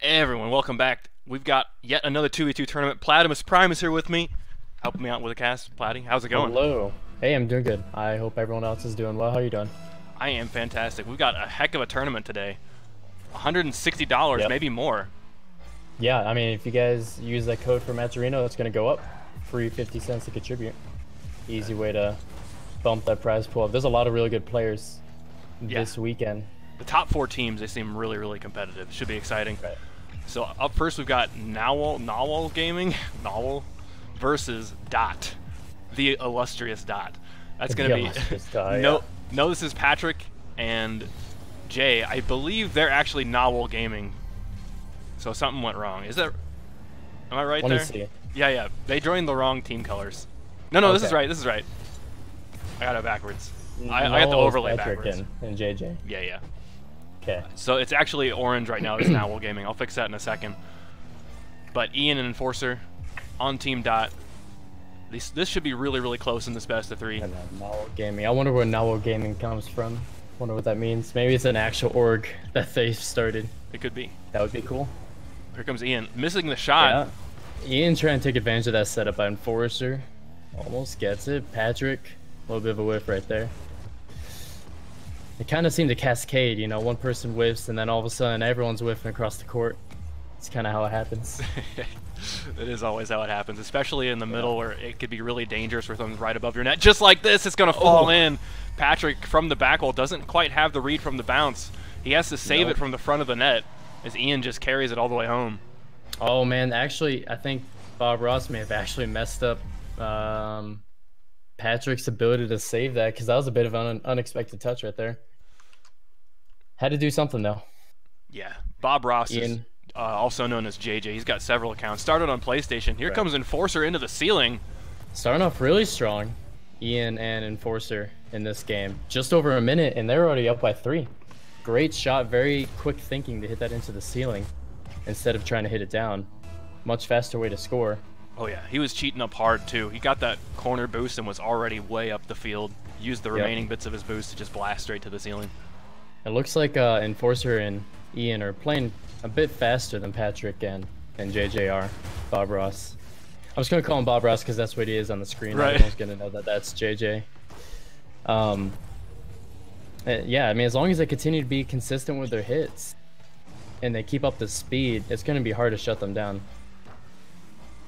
Hey everyone, welcome back. We've got yet another 2v2 tournament. Platimus Prime is here with me, helping me out with the cast. Platty, how's it going? Hello. Hey, I'm doing good. I hope everyone else is doing well. How are you doing? I am fantastic. We've got a heck of a tournament today. $160, Yep. maybe more. Yeah, I mean, if you guys use that code for Mazzarino, it's going to go up. Free 50 cents to contribute. Easy way to bump that prize pool up. There's a lot of really good players this weekend. The top four teams, they seem really, really competitive. Should be exciting. Right. So up first we've got Nawal Gaming, Nawal versus Dot, the illustrious Dot. That's going to be no. This is Patrick and Jay. I believe they're actually Nawal Gaming. So something went wrong. Is that? Am I right Let there? me see. Yeah. They joined the wrong team colors. No, Okay. this is right. This is right. I got it backwards. I got the overlay Patrick backwards. and JJ. Yeah. Okay. So it's actually orange right now. It's Nawal Gaming. I'll fix that in a second. But Ian and Enforcer on Team Dot. This should be really, really close in this best of three. And then Nawal Gaming. I wonder where Nawal Gaming comes from. Wonder what that means. Maybe it's an actual org that they started. It could be. That would be cool. Here comes Ian, missing the shot. Yeah. Ian trying to take advantage of that setup by Enforcer. Almost gets it. Patrick, a little bit of a whiff right there. It kind of seemed to cascade, you know, one person whiffs and then all of a sudden everyone's whiffing across the court. It's kind of how it happens. It is always how it happens, especially in the middle where it could be really dangerous with them right above your net. Just like this, it's going to fall in. Patrick from the back wall doesn't quite have the read from the bounce. He has to save it from the front of the net as Ian just carries it all the way home. Oh man, actually, I think Bob Ross may have actually messed up Patrick's ability to save that because that was a bit of an unexpected touch right there. Had to do something though. Yeah, Bob Ross is also known as JJ. He's got several accounts. Started on PlayStation. Here comes Enforcer into the ceiling. Starting off really strong, Ian and Enforcer in this game. Just over a minute, and they're already up by 3. Great shot, very quick thinking to hit that into the ceiling instead of trying to hit it down. Much faster way to score. Oh yeah, he was cheating up hard too. He got that corner boost and was already way up the field. Used the remaining bits of his boost to just blast straight to the ceiling. It looks like Enforcer and Ian are playing a bit faster than Patrick and JJ are. Bob Ross. I'm just going to call him Bob Ross because that's what he is on the screen. Right. Everyone's going to know that that's JJ. Yeah, I mean, as long as they continue to be consistent with their hits and they keep up the speed, it's going to be hard to shut them down.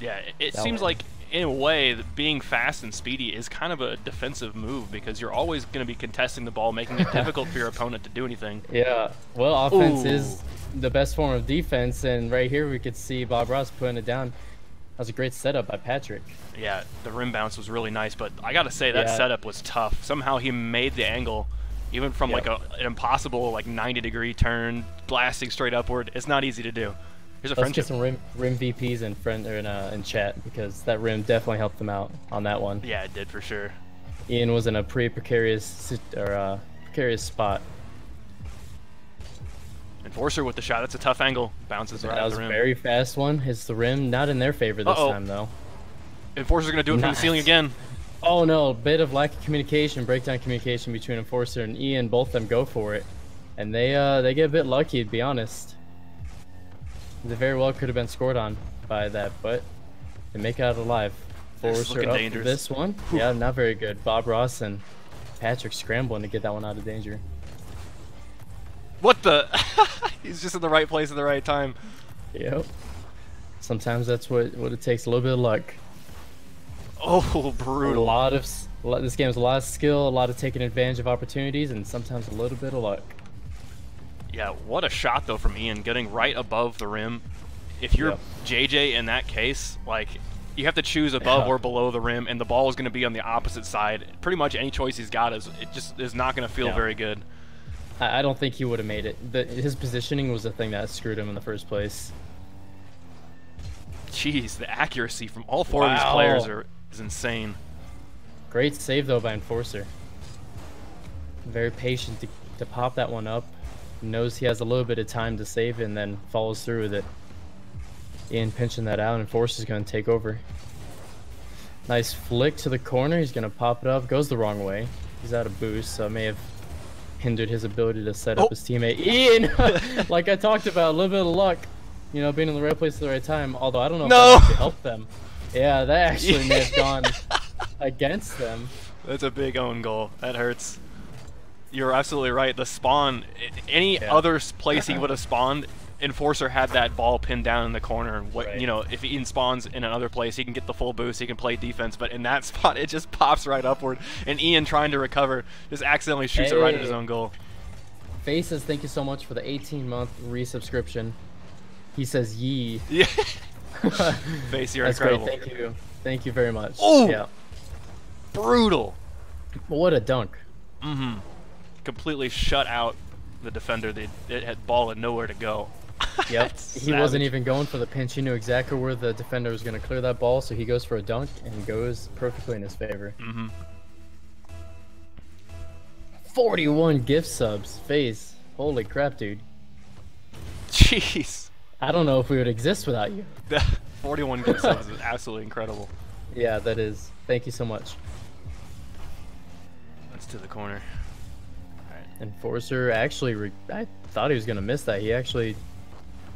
Yeah, it seems like, in a way, that being fast and speedy is kind of a defensive move because you're always going to be contesting the ball, making it difficult for your opponent to do anything. Yeah, well, offense is the best form of defense, and right here we could see Bob Ross putting it down. That was a great setup by Patrick. Yeah, the rim bounce was really nice, but I got to say that setup was tough. Somehow he made the angle, even from like an impossible 90-degree turn, blasting straight upward. It's not easy to do. Let's get some rim VPs in chat because that rim definitely helped them out on that one. Yeah, it did for sure. Ian was in a pretty precarious spot. Enforcer with the shot. That's a tough angle. Bounces right at the rim. That was a very fast one. Hits the rim. Not in their favor this time though. Enforcer's gonna do it from the ceiling again. Oh no! Bit of lack of communication, breakdown communication between Enforcer and Ian. Both of them go for it, and they get a bit lucky to be honest. They very well could have been scored on by that, but they make it out alive. Enforcer up for this one. Yeah, not very good. Bob Ross and Patrick scrambling to get that one out of danger. What the? He's just in the right place at the right time. Yep. Sometimes that's what it takes. A little bit of luck. Oh, brutal. This game is a lot of skill, a lot of taking advantage of opportunities, and sometimes a little bit of luck. Yeah, what a shot though from Ian, getting right above the rim. If you're JJ in that case, you have to choose above or below the rim, and the ball is going to be on the opposite side. Pretty much any choice he's got is not going to feel very good. I don't think he would have made it. His positioning was the thing that screwed him in the first place. Jeez, the accuracy from all 4 of these players is insane. Great save though by Enforcer. Very patient to pop that one up. Knows he has a little bit of time to save it and then follows through with it. Ian pinching that out, and Enforcer's going to take over. Nice flick to the corner. He's going to pop it up. Goes the wrong way. He's out of boost, so it may have hindered his ability to set up his teammate. Ian, like I talked about, a little bit of luck. You know, being in the right place at the right time. Although I don't know if No! that actually helped them. Yeah, that actually may have gone against them. That's a big own goal. That hurts. You're absolutely right. The spawn, any other place he would have spawned, Enforcer had that ball pinned down in the corner. What you know, if Ian spawns in another place, he can get the full boost. He can play defense. But in that spot, it just pops right upward, and Ian, trying to recover, just accidentally shoots it right at his own goal. Face says thank you so much for the 18-month resubscription. He says yee. Yeah. Face, you're That's incredible. Great. Thank you very much. Oh, yeah. Brutal. What a dunk. Mm-hmm. Completely shut out the defender. It had ball had nowhere to go. Yep. He wasn't even going for the pinch. He knew exactly where the defender was going to clear that ball, so he goes for a dunk and goes perfectly in his favor. Mm-hmm. 41 gift subs. Face. Holy crap, dude. Jeez. I don't know if we would exist without you. 41 gift subs is absolutely incredible. Yeah, that is. Thank you so much. That's to the corner. All right. Enforcer actually, I thought he was going to miss that. He actually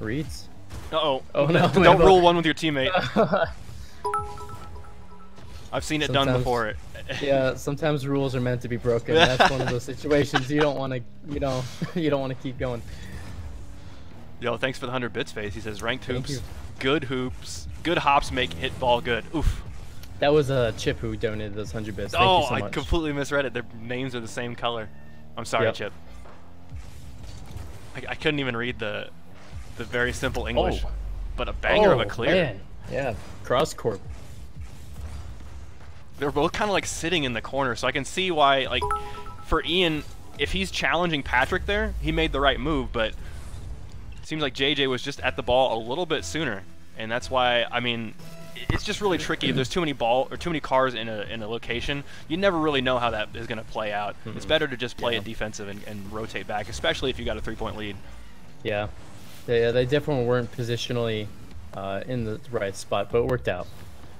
reads. Uh-oh. Oh, no. Don't rule one with your teammate. I've seen it done before. Yeah, sometimes rules are meant to be broken. That's one of those situations you don't want to, you don't want to keep going. Yo, thanks for the 100 bits, Face. He says ranked hoops, good hops make hit ball good. Oof. That was a Chip who donated those 100 bits. Thank oh, you so I much. completely misread it. Their names are the same color. I'm sorry, Chip. I couldn't even read the very simple English, but a banger of a clear. Man. Yeah, cross court. They're both kind of like sitting in the corner, so I can see why, like, for Ian, if he's challenging Patrick there, he made the right move, but it seems like JJ was just at the ball a little bit sooner, and that's why, I mean, it's just really tricky. If there's too many cars in a location, you never really know how that is going to play out. It's better to just play it defensive and rotate back, especially if you got a 3-point lead. Yeah, they definitely weren't positionally in the right spot, but it worked out.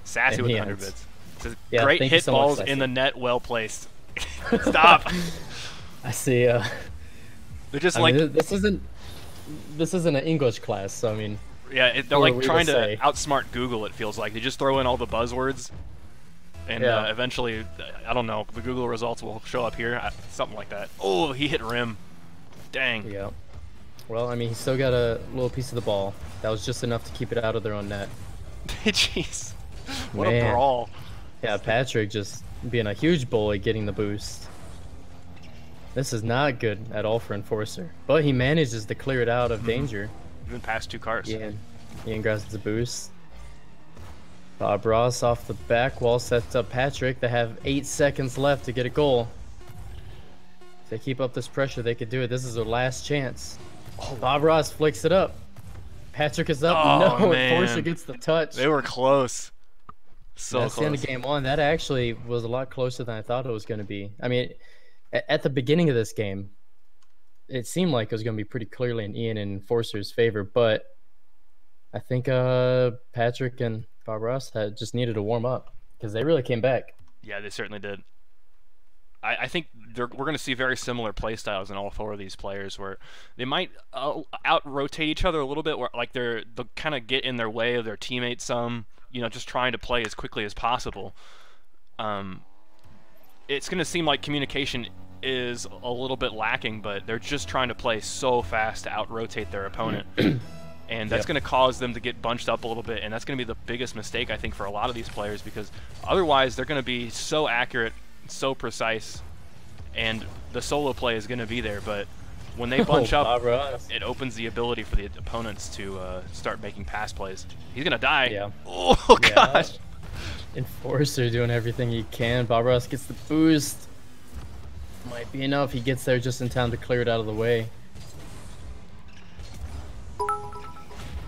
Sassy with 100 bits. Says, great hit balls in the net, well placed. Stop. I see. They're just this isn't an English class, so I mean. Yeah, they're like trying to outsmart Google. It feels like they just throw in all the buzzwords, and eventually, I don't know, the Google results will show up here, something like that. Oh, he hit rim. Dang. Yeah. Well, I mean, he still got a little piece of the ball. That was just enough to keep it out of their own net. Jeez, what a brawl. Yeah, Patrick just being a huge bully, getting the boost. This is not good at all for Enforcer, but he manages to clear it out of danger. Even past 2 cars. Ian grabs the boost. Bob Ross off the back wall sets up Patrick. They have 8 seconds left to get a goal. If they keep up this pressure, they could do it. This is their last chance. Oh, Bob Ross flicks it up. Patrick is up. Oh, no, man. Enforcer gets the touch. They were close. So That's close. the end of game 1. That actually was a lot closer than I thought it was going to be. I mean, at the beginning of this game, it seemed like it was going to be pretty clearly in Ian and Enforcer's favor, but I think Patrick and Bob Ross just needed to warm up because they really came back. Yeah, they certainly did. I think we're going to see very similar play styles in all 4 of these players, where they might out-rotate each other a little bit, where like they'll kind of get in their way of their teammates some, you know, just trying to play as quickly as possible. It's going to seem like communication is a little bit lacking, but they're just trying to play so fast to out-rotate their opponent. And that's going to cause them to get bunched up a little bit, and that's going to be the biggest mistake, I think, for a lot of these players, because otherwise they're going to be so accurate, so precise, and the solo play is going to be there, but when they bunch up, it opens the ability for the opponents to start making pass plays. He's going to die. Yeah. Oh, gosh. Enforcer doing everything he can. Bob Ross gets the boost. Might be enough. He gets there just in time to clear it out of the way.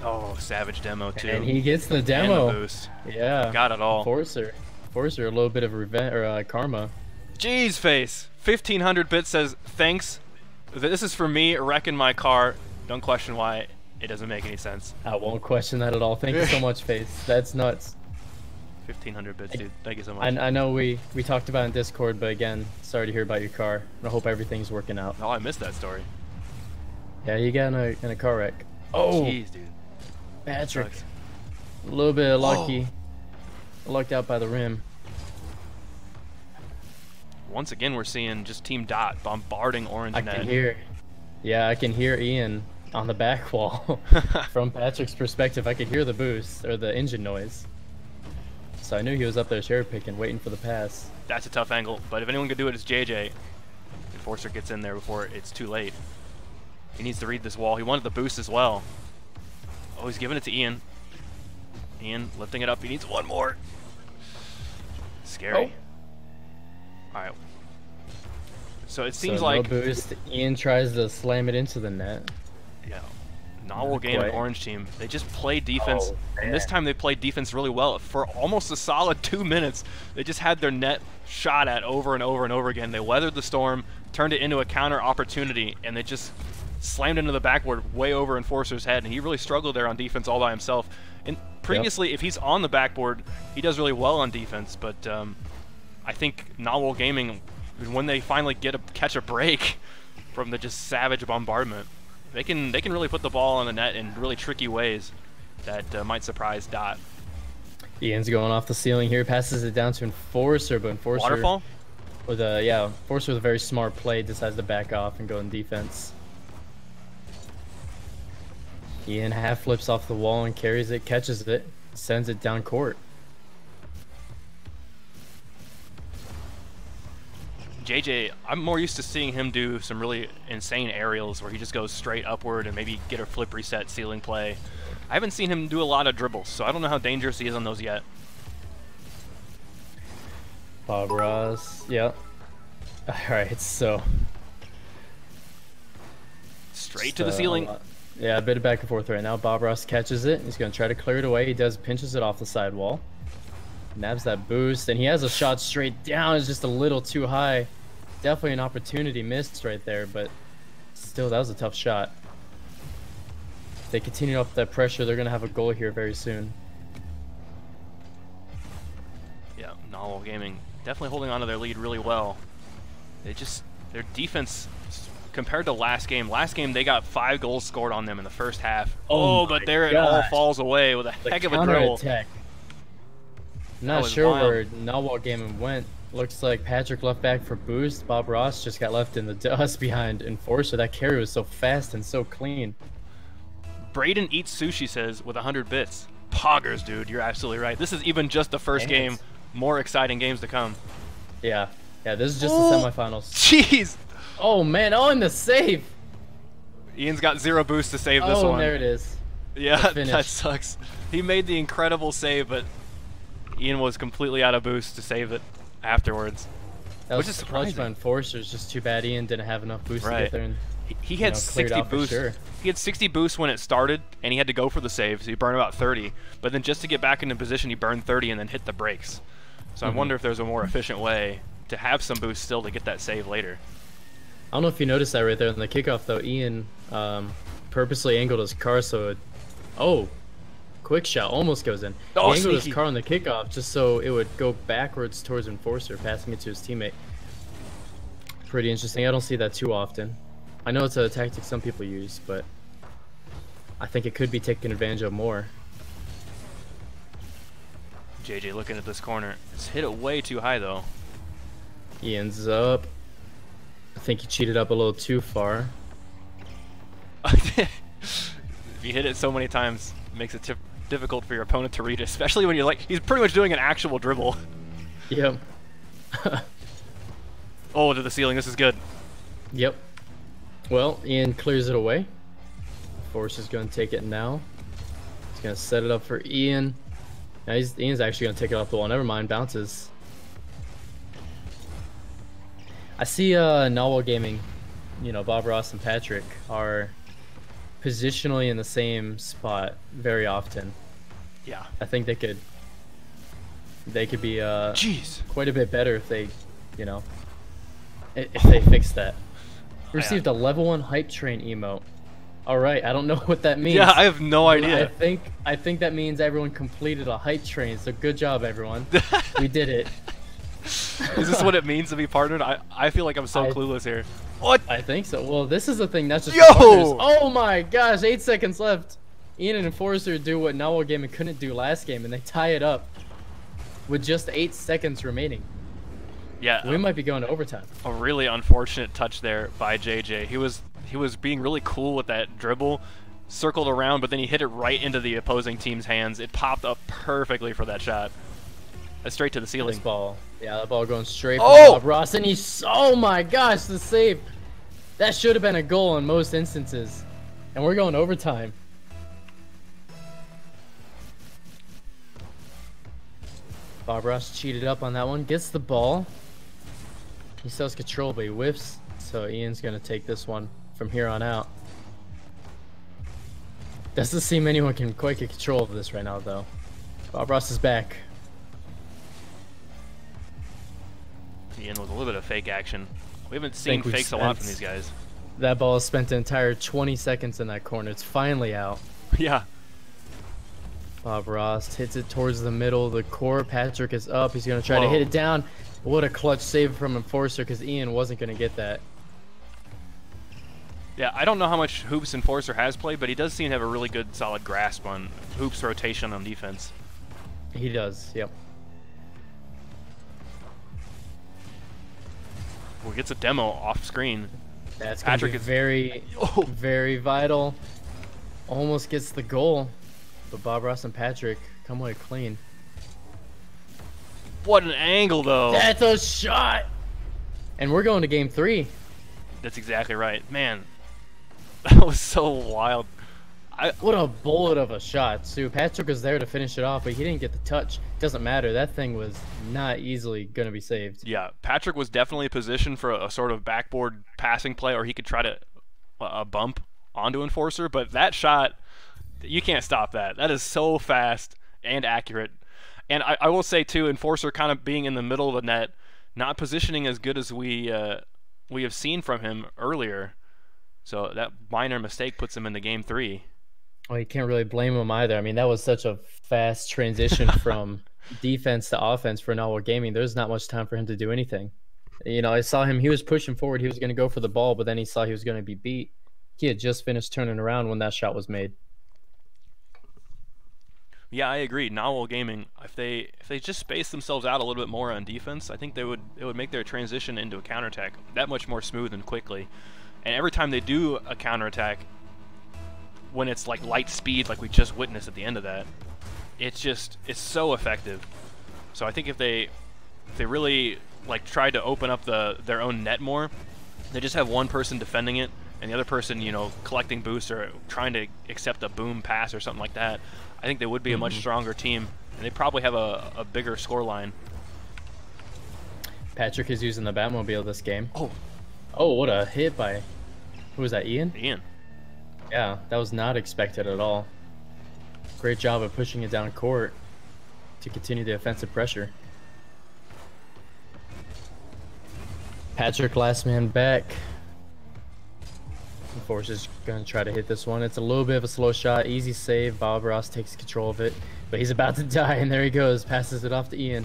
Oh, savage demo too. And he gets the demo. And the boost. Yeah. Got it all. Enforcer, a little bit of revenge or karma. Jeez, Face. 1500 bits says thanks. This is for me wrecking my car. Don't question why. It doesn't make any sense. I won't question that at all. Thank you so much, Face. That's nuts. 1500 bits, dude. Thank you so much. I know we talked about it in Discord, but again, sorry to hear about your car. I hope everything's working out. Oh, I missed that story. Yeah, you got in a car wreck. Oh, jeez, dude. Patrick. A little bit of lucky. Lucked out by the rim. Once again, we're seeing just Team Dot bombarding orange net. I can hear. Yeah, I can hear Ian on the back wall. From Patrick's perspective, I could hear the boost or the engine noise. So I knew he was up there cherry picking, waiting for the pass. That's a tough angle, but if anyone could do it, it's JJ. Enforcer gets in there before it's too late. He needs to read this wall. He wanted the boost as well. Oh, he's giving it to Ian. Ian lifting it up. He needs one more. Scary. All right. So it seems like no boost. Ian tries to slam it into the net. Yeah. Novel game of Orange team. They just play defense, and this time they played defense really well. For almost a solid 2 minutes, they just had their net shot at over and over and over again. They weathered the storm, turned it into a counter opportunity, and they just slammed into the backboard way over Enforcer's head, and he really struggled there on defense all by himself. And previously, if he's on the backboard, he does really well on defense, but I think Novel Gaming, when they finally catch a break from the just savage bombardment, they can really put the ball on the net in really tricky ways that might surprise Dot. Ian's going off the ceiling here, passes it down to Enforcer, but Enforcer waterfall with a Enforcer with a very smart play decides to back off and go in defense. Ian half flips off the wall and carries it, catches it, sends it down court. JJ, I'm more used to seeing him do some really insane aerials where he just goes straight upward and maybe get a flip reset ceiling play. I haven't seen him do a lot of dribbles, so I don't know how dangerous he is on those yet. Bob Ross, yeah. Alright, so straight to the ceiling. Yeah, a bit of back and forth right now. Bob Ross catches it. He's going to try to clear it away. He pinches it off the sidewall. Nabs that boost, and he has a shot straight down. It's just a little too high. Definitely an opportunity missed right there, but still, that was a tough shot. If they continue up that pressure, they're going to have a goal here very soon. Yeah, Novel Gaming definitely holding on to their lead really well. Their defense, compared to last game they got 5 goals scored on them in the first half. But there it all falls away with a heck of a dribble. Attack. Not sure where Novel Gaming went. Looks like Patrick left back for boost. Bob Ross just got left in the dust behind Enforcer. That carry was so fast and so clean. Braden Eats Sushi says with 100 bits. Poggers, dude. You're absolutely right. This is even just the first game. More exciting games to come. Yeah. Yeah, this is just the semifinals. Jeez. Oh, man. Oh, and the save. Ian's got 0 boost to save this one. Oh, there it is. Yeah, that sucks. He made the incredible save, but Ian was completely out of boost to save it afterwards. That was surprising by Enforcers. Just too bad Ian didn't have enough boost to get there. And, he had 60 boosts. Sure. He had 60 boosts when it started, and he had to go for the save, so he burned about 30. But then just to get back into position, he burned 30 and then hit the brakes. So I wonder if there's a more efficient way to have some boost still to get that save later. I don't know if you noticed that right there in the kickoff, though. Ian purposely angled his car so it... Quick shot almost goes in. He angled his car on the kickoff just so it would go backwards towards Enforcer, passing it to his teammate. Pretty interesting. I don't see that too often. I know it's a tactic some people use, but I think it could be taken advantage of more. JJ looking at this corner. It's hit it way too high, though. Ian's up. I think he cheated up a little too far. If you hit it so many times, it makes it difficult for your opponent to read it, especially when you're like, he's pretty much doing an actual dribble. Yep. Oh, to the ceiling. This is good. Yep. Well, Ian clears it away. Force is going to take it now. He's going to set it up for Ian. Now Ian's actually going to take it off the wall. Never mind, bounces. I see Novel Gaming, Bob Ross and Patrick are positionally in the same spot very often. Yeah. I think they could be quite a bit better if they, if they fix that. Received a level 1 hype train emote. All right, I don't know what that means. Yeah, I have no idea. I think that means everyone completed a hype train. So good job, everyone. We did it. Is this what it means to be partnered? I feel like I'm so clueless here. What? I think so. Well, this is the thing. That's just Yo! Oh my gosh, 8 seconds left. Ian and Enforcer do what Novel Gaming couldn't do last game, and they tie it up with just 8 seconds remaining. Yeah, we might be going to overtime. A really unfortunate touch there by JJ. He was being really cool with that dribble, circled around, but then he hit it right into the opposing team's hands. It popped up perfectly for that shot. Straight to the ceiling. This ball. Yeah, that ball going straight for Bob Ross, and he's, oh my gosh, the save. That should have been a goal in most instances. And we're going overtime. Bob Ross cheated up on that one, gets the ball. He still has control, but he whiffs. So Ian's going to take this one from here on out. Doesn't seem anyone can quite get control of this right now, though. Bob Ross is back. Ian with a little bit of fake action. We haven't seen fakes a lot from these guys. That ball has spent the entire 20 seconds in that corner. It's finally out. Yeah. Bob Ross hits it towards the middle of the court. Patrick is up. He's going to try to hit it down. What a clutch save from Enforcer, because Ian wasn't going to get that. Yeah, I don't know how much Hoops Enforcer has played, but he does seem to have a really good, solid grasp on Hoops' rotation on defense. He does, yep. Well, gets a demo off screen. That's going to be very, very vital. Almost gets the goal, but Bob Ross and Patrick come away clean. What an angle, though. That's a shot. And we're going to game 3. That's exactly right. Man, that was so wild. What a bullet of a shot, too. Patrick was there to finish it off, but he didn't get the touch. Doesn't matter. That thing was not easily going to be saved. Yeah, Patrick was definitely positioned for a sort of backboard passing play, or he could try to bump onto Enforcer, but that shot, you can't stop that. That is so fast and accurate. And I will say, too, Enforcer kind of being in the middle of the net, not positioning as good as we have seen from him earlier. So that minor mistake puts him into game 3. Well, you can't really blame him either. I mean, that was such a fast transition from defense to offense for Novel Gaming. There's not much time for him to do anything. You know, I saw him. He was pushing forward. He was going to go for the ball, but then he saw he was going to be beat. He had just finished turning around when that shot was made. Yeah, I agree. Novel Gaming, if they just space themselves out a little bit more on defense, I think it would make their transition into a counterattack that much more smooth and quickly. And every time they do a counterattack, when it's like light speed, like we just witnessed at the end of that, it's so effective. So I think if they really like try to open up their own net more, they just have one person defending it and the other person, you know, collecting boosts or trying to accept a boom pass or something like that. I think they would be a much stronger team, and they probably have a bigger score line. Patrick is using the Batmobile this game. Oh, what a hit by, who was that, Ian? Ian. Yeah, that was not expected at all. Great job of pushing it down court to continue the offensive pressure. Patrick, last man back. Enforcer's going to try to hit this one. It's a little bit of a slow shot. Easy save. Bob Ross takes control of it. But he's about to die, and there he goes. Passes it off to Ian.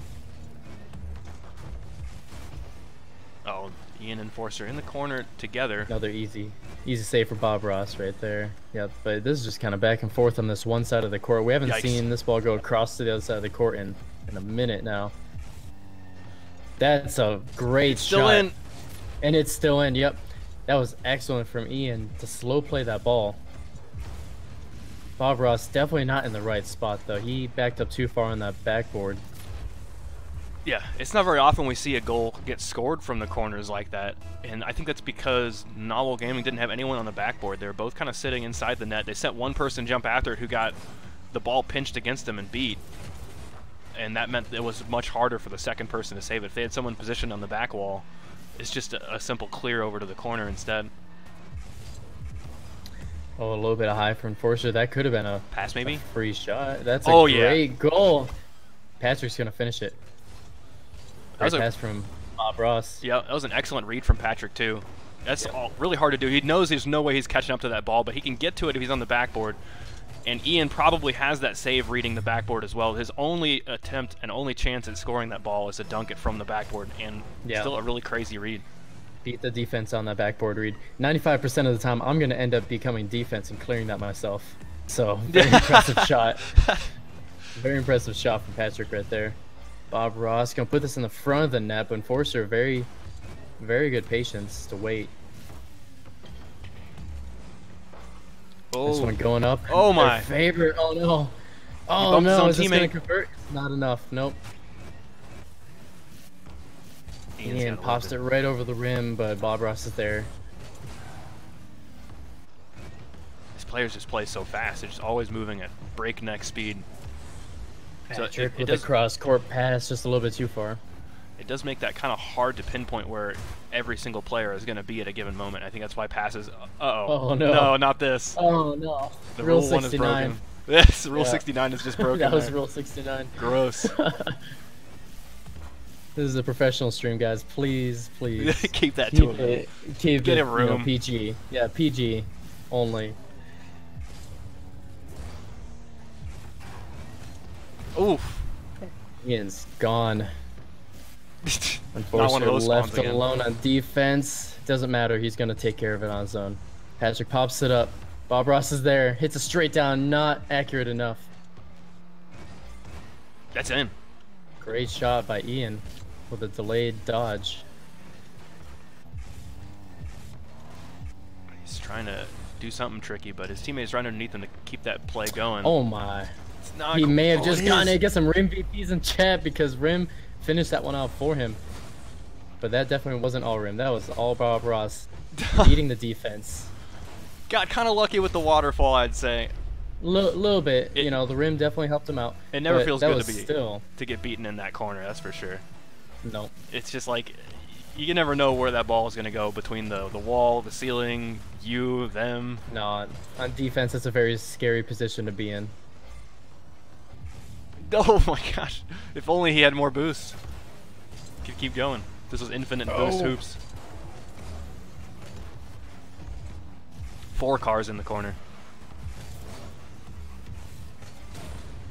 Oh, Ian and Enforcer in the corner together. Another easy save for Bob Ross right there. Yep, but this is just kind of back and forth on this one side of the court. We haven't seen this ball go across to the other side of the court in a minute now. That's a great shot. Still in. And it's still in, yep. That was excellent from Ian to slow play that ball. Bob Ross definitely not in the right spot, though. He backed up too far on that backboard. Yeah, it's not very often we see a goal get scored from the corners like that, and I think that's because Novel Gaming didn't have anyone on the backboard. They were both kind of sitting inside the net. They sent one person jump after it who got the ball pinched against him and beat, and that meant it was much harder for the second person to save it. If they had someone positioned on the back wall, it's just a simple clear over to the corner instead. Oh, a little bit of high for Enforcer. That could have been a pass, maybe? A free shot. That's a great goal. Patrick's going to finish it. Great pass from Bob Ross. Yeah, that was an excellent read from Patrick, too. That's really hard to do. He knows there's no way he's catching up to that ball, but he can get to it if he's on the backboard. And Ian probably has that save reading the backboard as well. His only attempt and only chance at scoring that ball is to dunk it from the backboard, and still a really crazy read. Beat the defense on that backboard read. 95% of the time, I'm going to end up becoming defense and clearing that myself. So, very impressive shot. Very impressive shot from Patrick right there. Bob Ross gonna put this in the front of the net, but Enforcer very, very good patience to wait. Oh. This one going up. Oh my! Their favorite. Oh no! Oh no! Is this gonna convert? Not enough. Nope. Ian pops it right over the rim, but Bob Ross is there. These players just play so fast; they're just always moving at breakneck speed. Patrick with a cross-court pass, just a little bit too far. It does make that kind of hard to pinpoint where every single player is going to be at a given moment. I think that's why passes. Oh no! No, not this. Oh no! The rule 1 is broken. This rule 69 is just broken. That was rule 69. Gross. This is a professional stream, guys. Please, please keep that to it. Keep it room. You know, PG. Yeah, PG only. Oof. Ian's gone. Unfortunately, left alone on defense. Doesn't matter. He's going to take care of it on his own. Patrick pops it up. Bob Ross is there. Hits it straight down. Not accurate enough. That's in. Great shot by Ian with a delayed dodge. He's trying to do something tricky, but his teammate's right underneath him to keep that play going. Oh my. He may have just gotten to get some Rim VPs in chat because Rim finished that one out for him. But that definitely wasn't all Rim. That was all Bob Ross beating the defense. Got kind of lucky with the waterfall, I'd say. Little bit. You know, the Rim definitely helped him out. It never feels good to get beaten in that corner, that's for sure. No. It's just like, you never know where that ball is going to go between the wall, the ceiling, you, them. No, on defense, it's a very scary position to be in. Oh my gosh. If only he had more boost. Could keep going. This was infinite boost hoops. 4 cars in the corner.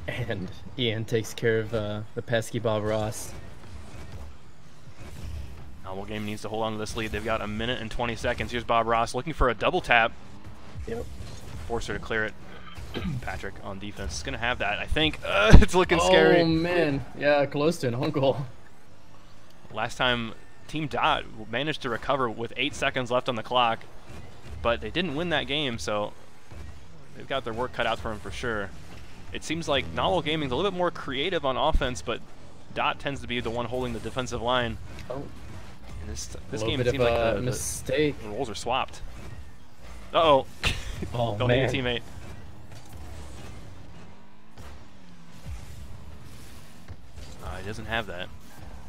And Ian takes care of the pesky Bob Ross. Novel Game needs to hold on to this lead. They've got 1 minute and 20 seconds. Here's Bob Ross looking for a double tap. Yep. Force her to clear it. Patrick on defense is going to have that, I think. It's looking scary. Oh, man. Yeah, close to an own goal. Last time, Team Dot managed to recover with 8 seconds left on the clock, but they didn't win that game, so they've got their work cut out for them for sure. It seems like Novel Gaming's a little bit more creative on offense, but Dot tends to be the one holding the defensive line. Oh. And this game seems like mistake. The roles are swapped. Uh-oh. Oh, Don't hit your teammate. He doesn't have that.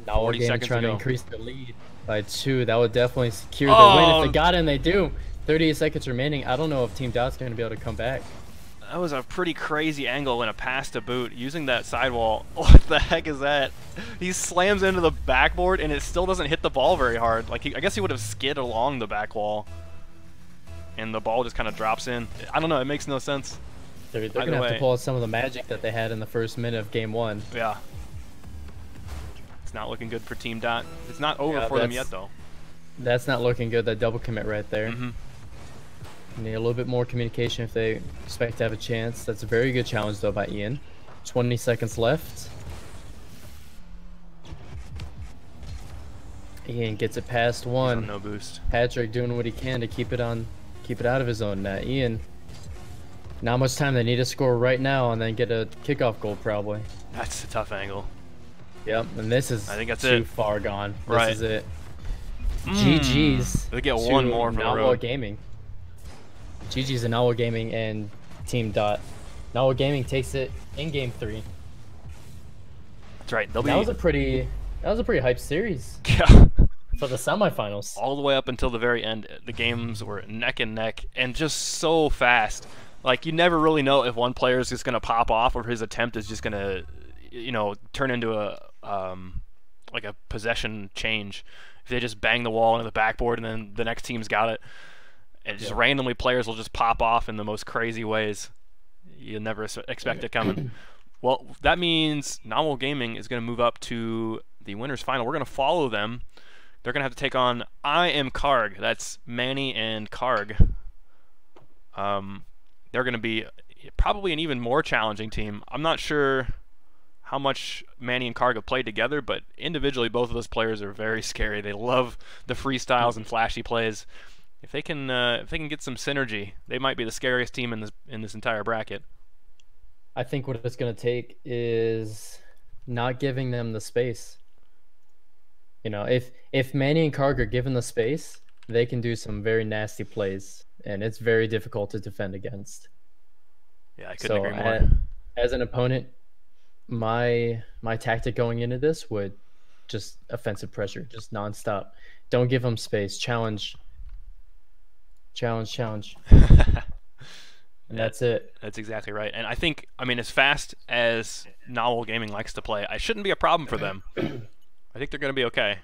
Now 40 seconds trying to increase the lead by 2. That would definitely secure the win. If they got in, they do. 38 seconds remaining. I don't know if Team Dot's going to be able to come back. That was a pretty crazy angle and a pass to boot using that sidewall. What the heck is that? He slams into the backboard and it still doesn't hit the ball very hard. Like I guess he would have skid along the back wall, and the ball just kind of drops in. I don't know. It makes no sense. They're going to have to pull out some of the magic that they had in the first minute of Game 1. Yeah. It's not looking good for Team Dot. It's not over for them yet, though. That's not looking good. That double commit right there. Mm-hmm. Need a little bit more communication if they expect to have a chance. That's a very good challenge, though, by Ian. 20 seconds left. Ian gets it past 1. No boost. Patrick doing what he can to keep it out of his own net. Ian, not much time. They need to score right now and then get a kickoff goal, probably. That's a tough angle. Yep, and this is too far gone. This is it. GG's. They get one more from the road. Gaming. GG's and Novel Gaming and Team Dot. Novel Gaming takes it in Game 3. That's right. That was a pretty hype series. Yeah. For the semifinals. All the way up until the very end, the games were neck and neck and just so fast. Like, you never really know if one player is just going to pop off or his attempt is just going to, you know, turn into a like a possession change. If they just bang the wall into the backboard and then the next team's got it. And just randomly players will just pop off in the most crazy ways. You never expect it coming. Well, that means Novel Gaming is going to move up to the winners final. We're going to follow them. They're going to have to take on I Am Karg. That's Manny and Karg. They're going to be probably an even more challenging team. I'm not sure how much Manny and Karg have played together, but individually both of those players are very scary. They love the freestyles and flashy plays. If they can get some synergy, they might be the scariest team in this entire bracket. I think what it's going to take is not giving them the space. You know, if Manny and Karg are given the space, they can do some very nasty plays, and it's very difficult to defend against. Yeah, I couldn't agree more. As an opponent, my tactic going into this would just offensive pressure, just nonstop. Don't give them space. Challenge. And that's it. That's exactly right. And I think, I mean, as fast as Novel Gaming likes to play, I shouldn't be a problem for them. I think they're going to be okay.